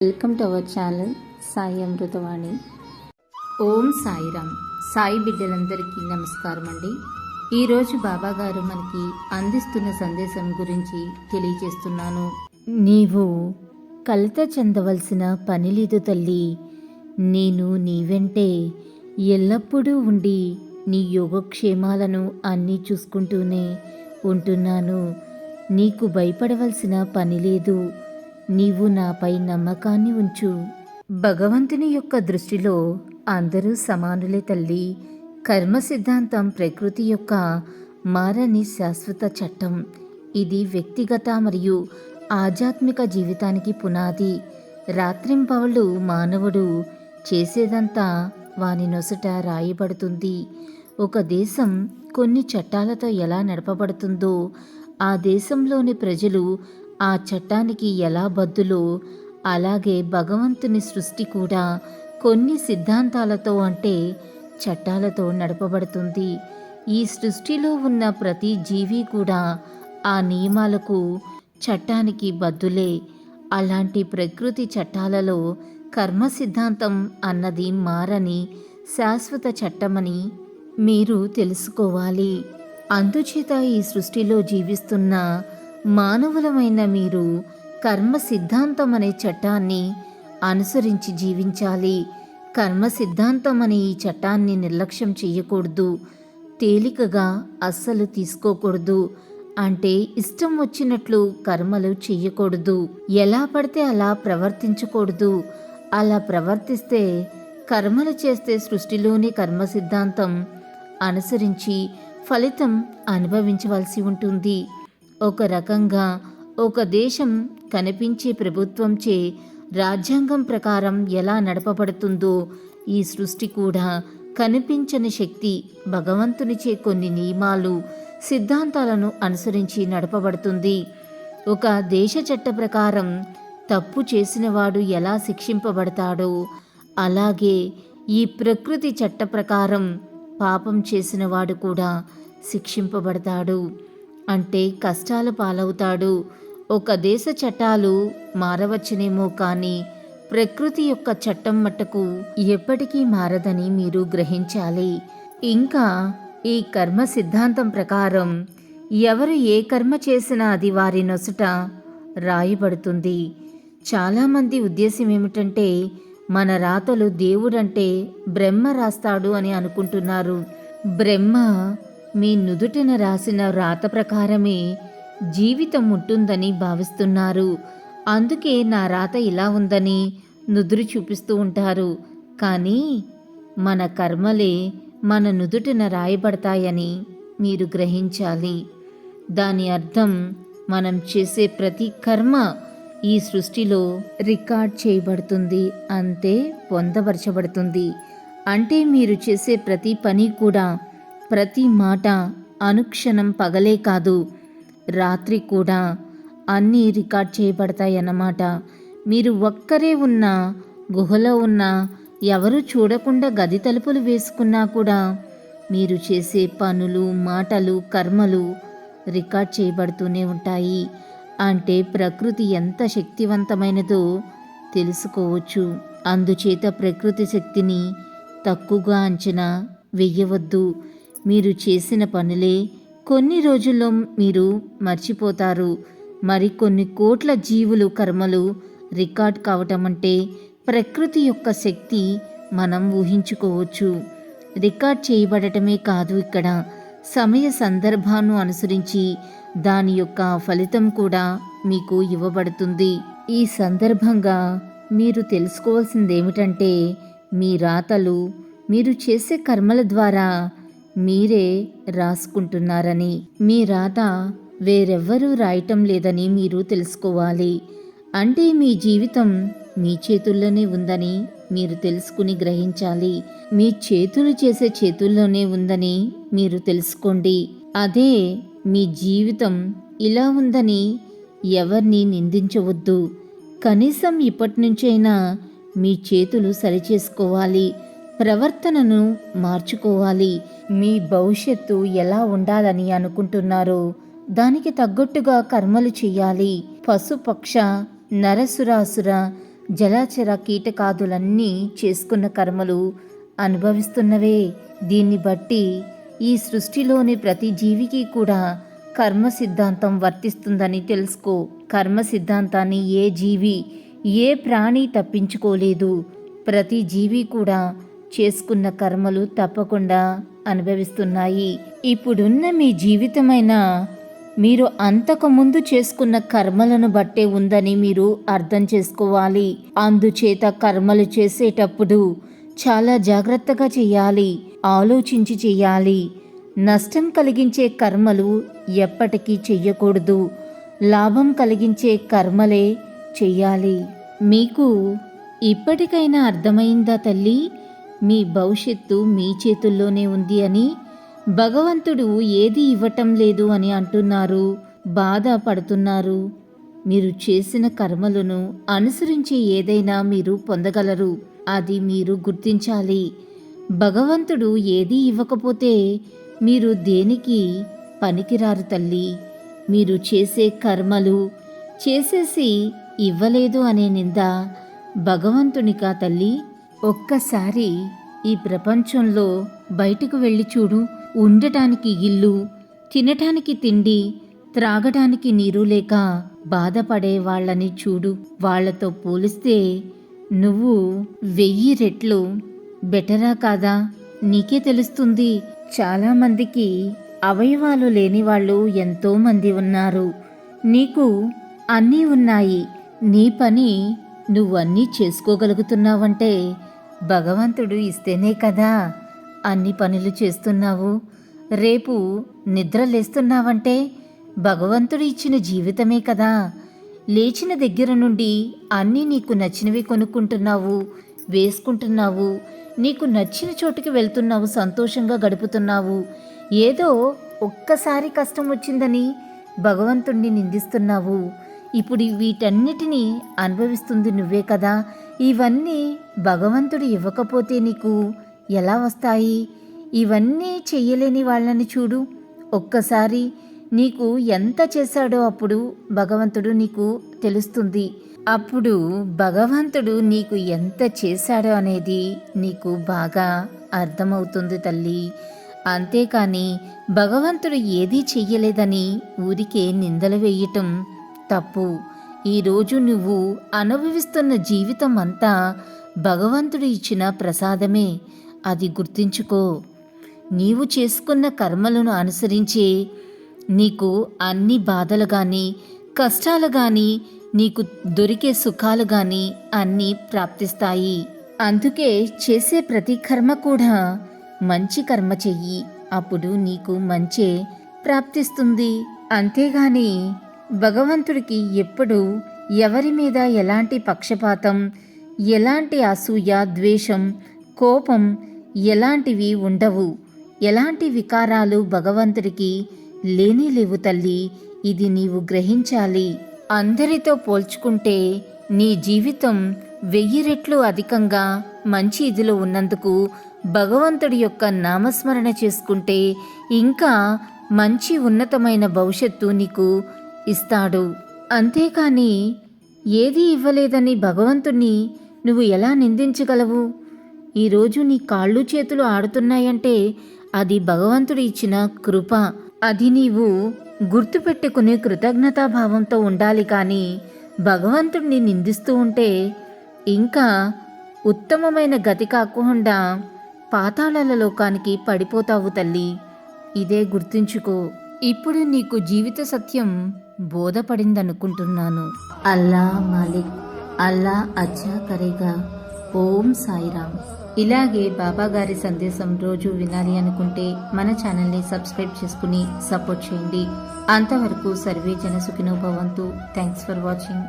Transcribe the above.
Welcome to our channel Sai Amrutavani. ఓం సాయిరామ్. సాయి బిడ్డలందరికీ నమస్కారం అండి. ఈరోజు బాబా గారు మనకి అందిస్తున్న సందేశం గురించి తెలియజేస్తున్నాను. నీవు కలత చెందవలసిన పని లేదు తల్లి. నేను నీ వెంటే ఎల్లప్పుడూ ఉండి నీ యోగక్షేమాలను అన్నీ చూసుకుంటూనే ఉంటున్నాను. నీకు భయపడవలసిన పని లేదు. నీవు నాపై నమ్మకాన్ని ఉంచు. భగవంతుని యొక్క దృష్టిలో అందరూ సమానులే తల్లి. కర్మ సిద్ధాంతం ప్రకృతి యొక్క మారని శాశ్వత చట్టం. ఇది వ్యక్తిగత మరియు ఆధ్యాత్మిక జీవితానికి పునాది. రాత్రింపవళ్ళు మానవుడు చేసేదంతా వాని నొసట రాయబడుతుంది. ఒక దేశం కొన్ని చట్టాలతో ఎలా నడపబడుతుందో ఆ దేశంలోని ప్రజలు ఆ చట్టానికి ఎలా బద్దులో, అలాగే భగవంతుని సృష్టి కూడా కొన్ని సిద్ధాంతాలతో అంటే చట్టాలతో నడపబడుతుంది. ఈ సృష్టిలో ఉన్న ప్రతి జీవి కూడా ఆ నియమాలకు చట్టానికి బద్దులే. అలాంటి ప్రకృతి చట్టాలలో కర్మ సిద్ధాంతం అన్నది మారని శాశ్వత చట్టమని మీరు తెలుసుకోవాలి. అందుచేత ఈ సృష్టిలో జీవిస్తున్న మానవులమైన మీరు కర్మ సిద్ధాంతం అనే చట్టాన్ని అనుసరించి జీవించాలి. కర్మ సిద్ధాంతం అనే ఈ చట్టాన్ని నిర్లక్ష్యం చేయకూడదు. తేలికగా అస్సలు తీసుకోకూడదు. అంటే ఇష్టం వచ్చినట్లు కర్మలు చెయ్యకూడదు. ఎలా పడితే అలా ప్రవర్తించకూడదు. అలా ప్రవర్తిస్తే కర్మలు చేస్తే సృష్టిలోని కర్మ సిద్ధాంతం అనుసరించి ఫలితం అనుభవించవలసి ఉంటుంది. ఒక రకంగా ఒక దేశం కనిపించే ప్రభుత్వంచే రాజ్యాంగం ప్రకారం ఎలా నడపబడుతుందో ఈ సృష్టి కూడా కనిపించని శక్తి భగవంతునిచే కొన్ని నియమాలు సిద్ధాంతాలను అనుసరించి నడపబడుతుంది. ఒక దేశ చట్ట ప్రకారం తప్పు చేసినవాడు ఎలా శిక్షింపబడతాడో అలాగే ఈ ప్రకృతి చట్ట ప్రకారం పాపం చేసినవాడు కూడా శిక్షింపబడతాడు. అంటే కష్టాల పాలవుతాడు. ఒక దేశ చట్టాలు మారవచ్చునేమో కానీ ప్రకృతి యొక్క చట్టం మట్టుకు ఎప్పటికీ మారదని మీరు గ్రహించాలి. ఇంకా ఈ కర్మ సిద్ధాంతం ప్రకారం ఎవరు ఏ కర్మ చేసినా అది వారి నొసట రాయబడుతుంది. చాలామంది ఉద్దేశం ఏమిటంటే మన రాతలు దేవుడంటే బ్రహ్మ రాస్తాడు అని అనుకుంటున్నారు. బ్రహ్మ మీ నుదుటిన రాసిన రాత ప్రకారమే జీవితం ఉంటుందని భావిస్తున్నారు. అందుకే నా రాత ఇలా ఉందని నుదురు చూపిస్తూ ఉంటారు. కానీ మన కర్మలే మన నుదుటిన రాయబడతాయని మీరు గ్రహించాలి. దాని అర్థం మనం చేసే ప్రతి కర్మ ఈ సృష్టిలో రికార్డ్ చేయబడుతుంది, అంతే పొందపరచబడుతుంది. అంటే మీరు చేసే ప్రతి పని కూడా ప్రతి మాట అనుక్షణం పగలే కాదు రాత్రి కూడా అన్నీ రికార్డ్ చేయబడతాయన్నమాట. మీరు ఒక్కరే ఉన్నా గుహలో ఉన్నా ఎవరు చూడకుండా గది తలుపులు వేసుకున్నా కూడా మీరు చేసే పనులు మాటలు కర్మలు రికార్డ్ చేయబడుతూనే ఉంటాయి. అంటే ప్రకృతి ఎంత శక్తివంతమైనదో తెలుసుకోవచ్చు. అందుచేత ప్రకృతి శక్తిని తక్కువగా అంచనా వెయ్యవద్దు. మీరు చేసిన పనులే కొన్ని రోజుల్లో మీరు మర్చిపోతారు. మరికొన్ని కోట్ల జీవులు కర్మలు రికార్డ్ కావటం అంటే ప్రకృతి యొక్క శక్తి మనం ఊహించుకోవచ్చు. రికార్డ్ చేయబడటమే కాదు, ఇక్కడ సమయ సందర్భాన్ని అనుసరించి దాని యొక్క ఫలితం కూడా మీకు ఇవ్వబడుతుంది. ఈ సందర్భంగా మీరు తెలుసుకోవాల్సిందేమిటంటే మీ రాతలు మీరు చేసే కర్మల ద్వారా మీరే రాసుకుంటున్నారని, మీ రాత వేరెవ్వరూ రాయటం లేదని మీరు తెలుసుకోవాలి. అంటే మీ జీవితం మీ చేతుల్లోనే ఉందని మీరు తెలుసుకుని గ్రహించాలి. మీ చేతులు చేసే చేతుల్లోనే ఉందని మీరు తెలుసుకోండి. అదే మీ జీవితం ఇలా ఉందని ఎవరిని నిందించవద్దు. కనీసం ఇప్పటి నుంచైనా మీ చేతులు సరిచేసుకోవాలి. ప్రవర్తనను మార్చుకోవాలి. మీ భవిష్యత్తు ఎలా ఉండాలని అనుకుంటున్నారో దానికి తగ్గట్టుగా కర్మలు చేయాలి. పశుపక్ష నరసురాసుర జలచర కీటకాదులన్నీ చేసుకున్న కర్మలు అనుభవిస్తున్నవే. దీన్ని బట్టి ఈ సృష్టిలోని ప్రతి జీవికి కూడా కర్మ సిద్ధాంతం వర్తిస్తుందని తెలుసుకో. కర్మ సిద్ధాంతాన్ని ఏ జీవి, ఏ ప్రాణి తప్పించుకోలేదు. ప్రతి జీవి కూడా చేసుకున్న కర్మలు తప్పకుండా అనుభవిస్తున్నాయి. ఇప్పుడున్న మీ జీవితమైన మీరు అంతకుముందు చేసుకున్న కర్మలను బట్టే ఉందని మీరు అర్థం చేసుకోవాలి. అందుచేత కర్మలు చేసేటప్పుడు చాలా జాగ్రత్తగా చేయాలి, ఆలోచించి చేయాలి. నష్టం కలిగించే కర్మలు ఎప్పటికీ చెయ్యకూడదు. లాభం కలిగించే కర్మలే చెయ్యాలి. మీకు ఇప్పటికైనా అర్థమైందా తల్లి? మీ భవిష్యత్తు మీ చేతుల్లోనే ఉంది అని. భగవంతుడు ఏది ఇవ్వటం లేదు అని అంటున్నారు, బాధపడుతున్నారు. మీరు చేసిన కర్మలను అనుసరించి ఏదైనా మీరు పొందగలరు. అది మీరు గుర్తించాలి. భగవంతుడు ఏది ఇవ్వకపోతే మీరు దేనికి పనికిరారు తల్లి. మీరు చేసే కర్మలు చేసేసి ఇవ్వలేదు అనే నింద భగవంతునికా తల్లి? ఒక్కసారి ఈ ప్రపంచంలో బయటకు వెళ్ళి చూడు. ఉండటానికి ఇల్లు, తినటానికి తిండి, త్రాగటానికి నీరు లేక బాధపడే వాళ్ళని చూడు. వాళ్లతో పోలిస్తే నువ్వు 1000 రెట్లు బెటరా కాదా? నీకే తెలుస్తుంది. చాలామందికి అవయవాలు లేని వాళ్ళు ఎంతోమంది ఉన్నారు. నీకు అన్నీ ఉన్నాయి. నీ పని నువ్వన్నీ చేసుకోగలుగుతున్నావంటే భగవంతుడు ఇస్తేనే కదా అన్ని పనులు చేస్తున్నావు. రేపు నిద్రలేస్తున్నావంటే భగవంతుడు ఇచ్చిన జీవితమే కదా. లేచిన దగ్గర నుండి అన్నీ నీకు నచ్చినవి కొనుక్కుంటున్నావు, వేసుకుంటున్నావు, నీకు నచ్చిన చోటుకి వెళ్తున్నావు, సంతోషంగా గడుపుతున్నావు. ఏదో ఒక్కసారి కష్టం వచ్చిందని భగవంతుణ్ణి నిందిస్తున్నావు. ఇప్పుడు వీటన్నిటినీ అనుభవిస్తుంది నువ్వే కదా. ఇవన్నీ భగవంతుడు ఇవ్వకపోతే నీకు ఎలా వస్తాయి? ఇవన్నీ చెయ్యలేని వాళ్ళని చూడు. ఒక్కసారి నీకు ఎంత చేశాడో అప్పుడు భగవంతుడు నీకు తెలుస్తుంది. అప్పుడు భగవంతుడు నీకు ఎంత చేశాడో అనేది నీకు బాగా అర్థమవుతుంది తల్లి. అంతేకాని భగవంతుడు ఏదీ చెయ్యలేదని ఊరికే నిందలు వేయటం తప్పు. ఈరోజు నువ్వు అనుభవిస్తున్న జీవితం అంతా భగవంతుడు ఇచ్చిన ప్రసాదమే. అది గుర్తించుకో. నీవు చేసుకున్న కర్మలను అనుసరించే నీకు అన్ని బాధలు కానీ, కష్టాలు కానీ, నీకు దొరికే సుఖాలు కానీ అన్నీ ప్రాప్తిస్తాయి. అందుకే చేసే ప్రతి కర్మ కూడా మంచి కర్మ చెయ్యి. అప్పుడు నీకు మంచే ప్రాప్తిస్తుంది. అంతేగాని భగవంతుడికి ఎప్పుడు ఎవరి మీద ఎలాంటి పక్షపాతం, ఎలాంటి అసూయ, ద్వేషం, కోపం ఎలాంటివి ఉండవు. ఎలాంటి వికారాలు భగవంతుడికి లేవు తల్లి. ఇది నీవు గ్రహించాలి. అందరితో పోల్చుకుంటే నీ జీవితం 1000 రెట్లు అధికంగా మంచి ఇదిలో ఉన్నందుకు భగవంతుడి యొక్క నామస్మరణ చేసుకుంటే ఇంకా మంచి ఉన్నతమైన భవిష్యత్తు నీకు ఇస్తాడు. అంతేకాని ఏదీ ఇవ్వలేదని భగవంతుణ్ణి నువ్వు ఎలా నిందించగలవు? ఈరోజు నీ కాళ్ళు చేతులు ఆడుతున్నాయంటే అది భగవంతుడు ఇచ్చిన కృప. అది నీవు గుర్తుపెట్టుకుని కృతజ్ఞతాభావంతో ఉండాలి. కానీ భగవంతుడిని నిందిస్తూ ఉంటే ఇంకా ఉత్తమమైన గతి కాకుండా పాతాళాల లోకానికి పడిపోతావు తల్లి. ఇదే గుర్తుంచుకో. ఇప్పుడు నీకు జీవిత సత్యం బోధపడిందనుకుంటున్నాను. అల్లా మాలిక్, అల్లా అచ్చా కరేగా. ఓం సాయిరామ్. ఇలాగే బాబాగారి సందేశం రోజు వినాలి అనుకుంటే మన ఛానల్ని సబ్స్క్రైబ్ చేసుకుని సపోర్ట్ చేయండి. అంతవరకు సర్వే జన సుఖినో భవంతు. Thanks for watching.